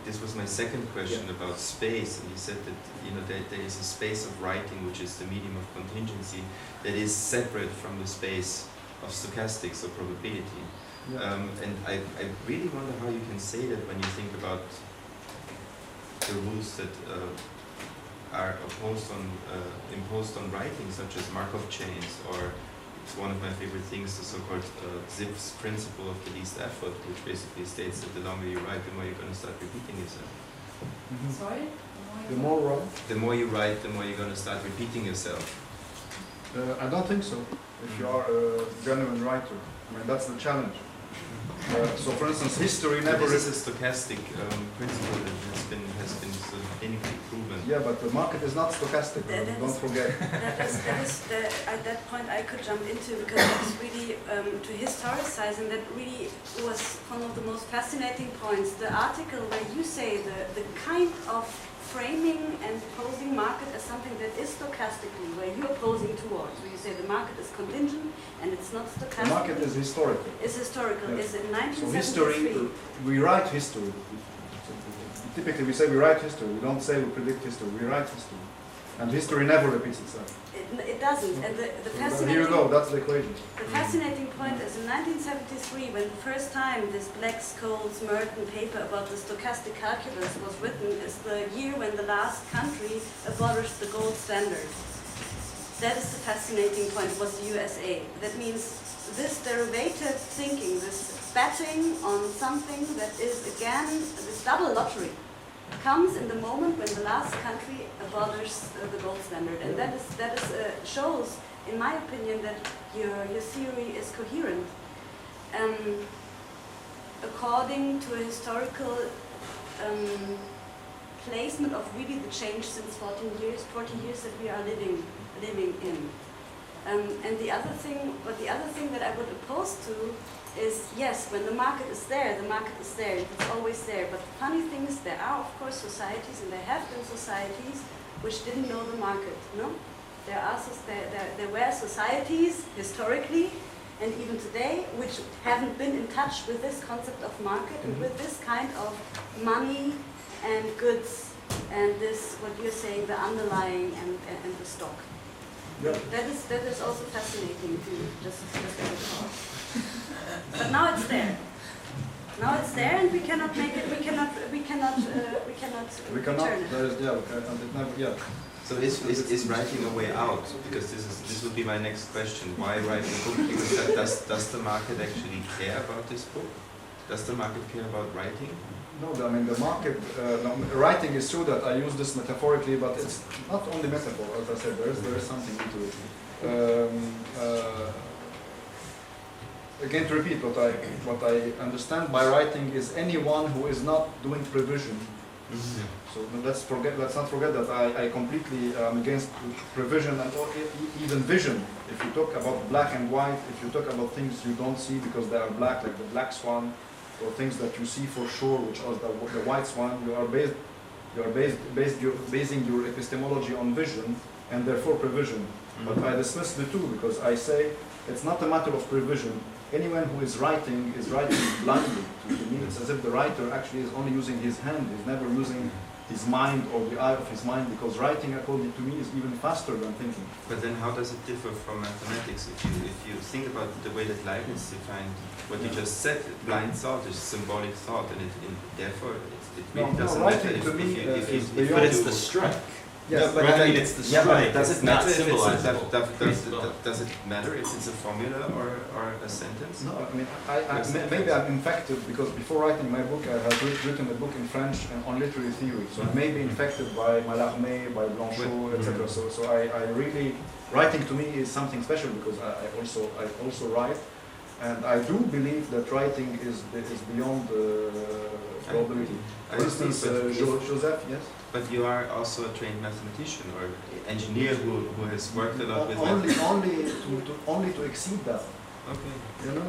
this was my second question about space, and you said that there is a space of writing which is the medium of contingency that is separate from the space of stochastics or probability. And I really wonder how you can say that when you think about the rules that are imposed on writing, such as Markov chains, or it's one of my favorite things, the so-called Zipf's principle of the least effort, which basically states that the longer you write, the more you're going to start repeating yourself. Sorry? The more you write, the more you're going to start repeating yourself. I don't think so. If you are a genuine writer, that's the challenge. So, for instance, history never. This is a stochastic principle that has been sort of clinically proven. Yeah, but the market is not stochastic. Don't forget. At that point I could jump into, because it's really to historicize, and that really was one of the most fascinating points. The article where you say the kind of framing and posing market as something that is stochastically, where you're posing towards, where you say the market is contingent and it's not stochastic. The market is historical. It's historical. Yes. It's in So 1973. history, we write history. Typically we say we write history. We don't say we predict history. We write history. And history never repeats itself. It doesn't. And the So fascinating... here you go, that's the equation. The fascinating point is in 1973, when the first time this Black Scholes Merton paper about the stochastic calculus was written, is the year when the last country abolished the gold standard. That is the fascinating point, was the USA. That means this derivative thinking, this betting on something that is, again, this double lottery, comes in the moment when the last country abolishes the gold standard, and that shows, in my opinion, that your theory is coherent. According to a historical placement of really the change since 40 years that we are living in. And the other thing that I would oppose to is, yes, when the market is there, it's always there. But the funny thing is, there are, of course, societies, and there have been societies which didn't know the market, no? There were societies, historically, and even today, which haven't been in touch with this concept of market and with this kind of money and goods and this, what you're saying, the underlying and the stock. Yeah. That is also fascinating to just as a thought. But now it's there. Now it's there, and we cannot make it. We cannot return it. There is, yeah, and it never, yeah. So is writing a way out? Because this would be my next question. Why write a book? Because does the market actually care about this book? Does the market care about writing? No, I mean the market, writing is true that I use this metaphorically, but it's not only metaphor, as I said, there is something into it. Again, to repeat, what I understand by writing is anyone who is not doing prevision. Mm-hmm. So let's not forget that I completely am against prevision and even vision. If you talk about black and white, if you talk about things you don't see because they are black, like the black swan, or things that you see for sure, which are the white swan, you are basing your epistemology on vision and therefore prevision. Mm-hmm. But I dismiss the two because I say it's not a matter of prevision. Anyone who is writing blindly. To me, it's as if the writer actually is only using his hand. He's never using his mind or the eye of his mind, because writing, according to me, is even faster than thinking. But then how does it differ from mathematics? If you think about the way that Leibniz defined what you just said, blind thought is symbolic thought, and therefore it really doesn't matter writing to me is But beyond. it's the strike. Yes, no, but I mean, it's the strike. but does it's it not matter if symbolizable. does it matter if it's a formula or a sentence? No, I mean, maybe I'm infected, because before writing my book, I had written a book in French on literary theory. So I may be infected by Mallarmé, by Blanchot, etc. So I really, writing to me is something special, because I also write, and I do believe that writing is beyond probability. For instance, Joseph, yes. But you are also a trained mathematician or engineer who has worked a lot with only to exceed that. Okay. No.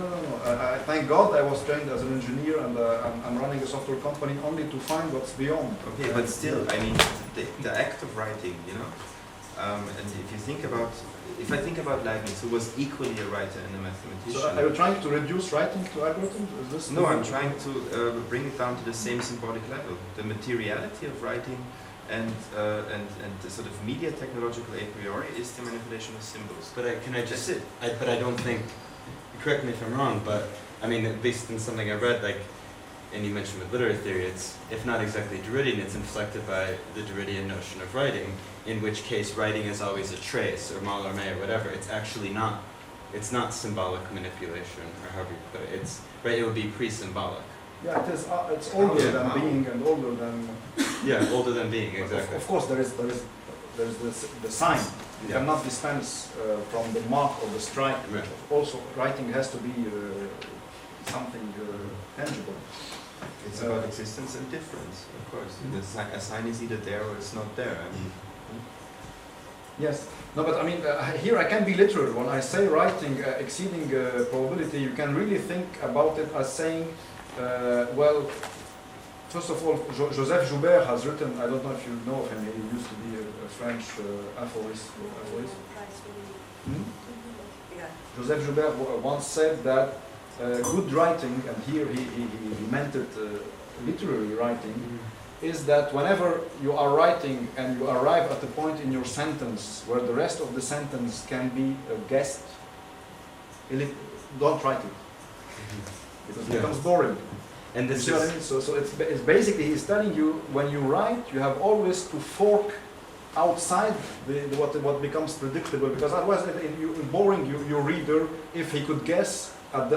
I thank God I was trained as an engineer, and I'm running a software company only to find what's beyond. Okay, but still, I mean, the act of writing, you know, and if I think about Leibniz, who was equally a writer and a mathematician. So are you trying to reduce writing to algorithms? Is this no, I'm trying to bring it down to the same symbolic level. The materiality of writing and the sort of media technological a priori is the manipulation of symbols. But but I don't think, correct me if I'm wrong, but I mean, based on something I read, like, and you mentioned with literary theory, it's, if not exactly Derridian, it's inflected by the Derridian notion of writing, in which case writing is always a trace, or Mallarmé, or whatever. It's actually not, it's not symbolic manipulation, or however you put it. It's, right, it would be pre-symbolic. Yeah, it is. It's older than being, and older than. Yeah, older than being, exactly. Of course, there's the sign. You cannot dispense from the mark or the strike. Right. Also, writing has to be something tangible. It's about existence and difference, of course. A sign is either there or it's not there. I mean, Yes. No, but I mean, here I can be literal. When I say writing exceeding probability, you can really think about it as saying, well, first of all, Joseph Joubert has written, I don't know if you know him, he used to be a French aphorist. Joseph Joubert once said that good writing, and here he meant it literary writing, is that whenever you are writing and you arrive at a point in your sentence where the rest of the sentence can be guessed, don't write it. Because it becomes boring. And You this see what I mean? So it's basically, he's telling you, when you write, you have always to fork outside what becomes predictable, because otherwise boring your reader if he could guess in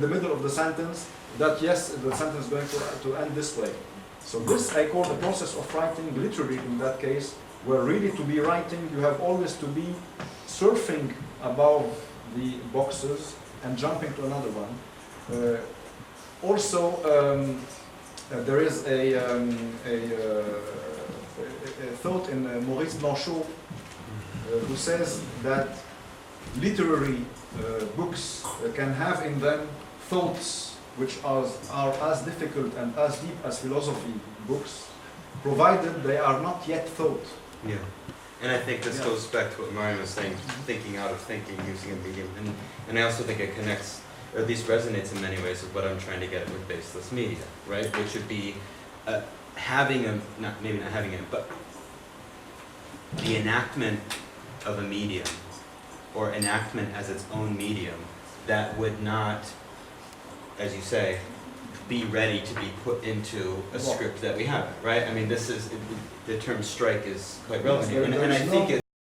the middle of the sentence that yes, the sentence is going to end this way. So this I call the process of writing literary in that case, where really to be writing you have always to be surfing above the boxes and jumping to another one. There is a thought in Maurice Blanchot who says that literary books can have in them thoughts which are as difficult and as deep as philosophy books, provided they are not yet thought. Yeah. And I think this goes back to what Marian was saying, thinking out of thinking, using a medium. And I also think it connects, or at least resonates in many ways with what I'm trying to get with baseless media, right? Which would be having maybe not having it, but the enactment of a medium, or enactment as its own medium, that would not, as you say, be ready to be put into a script that we have, right? I mean, this is, the term strike is quite relevant here. And I think